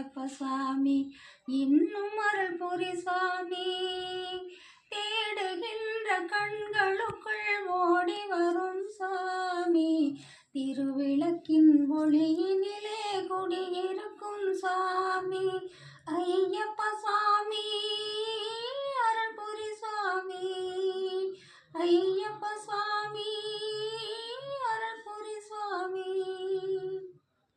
ஐயப்ப சுவாமி இன்னும் அருள் புரி சுவாமி. தேடுகின்ற கண்களுக்குள் ஓடி வரும் சாமி, திருவிளக்கின் ஒளியினிலே குடியிருக்கும் சாமி. ஐயப்ப சுவாமி அருள் புரி சுவாமி, ஐயப்ப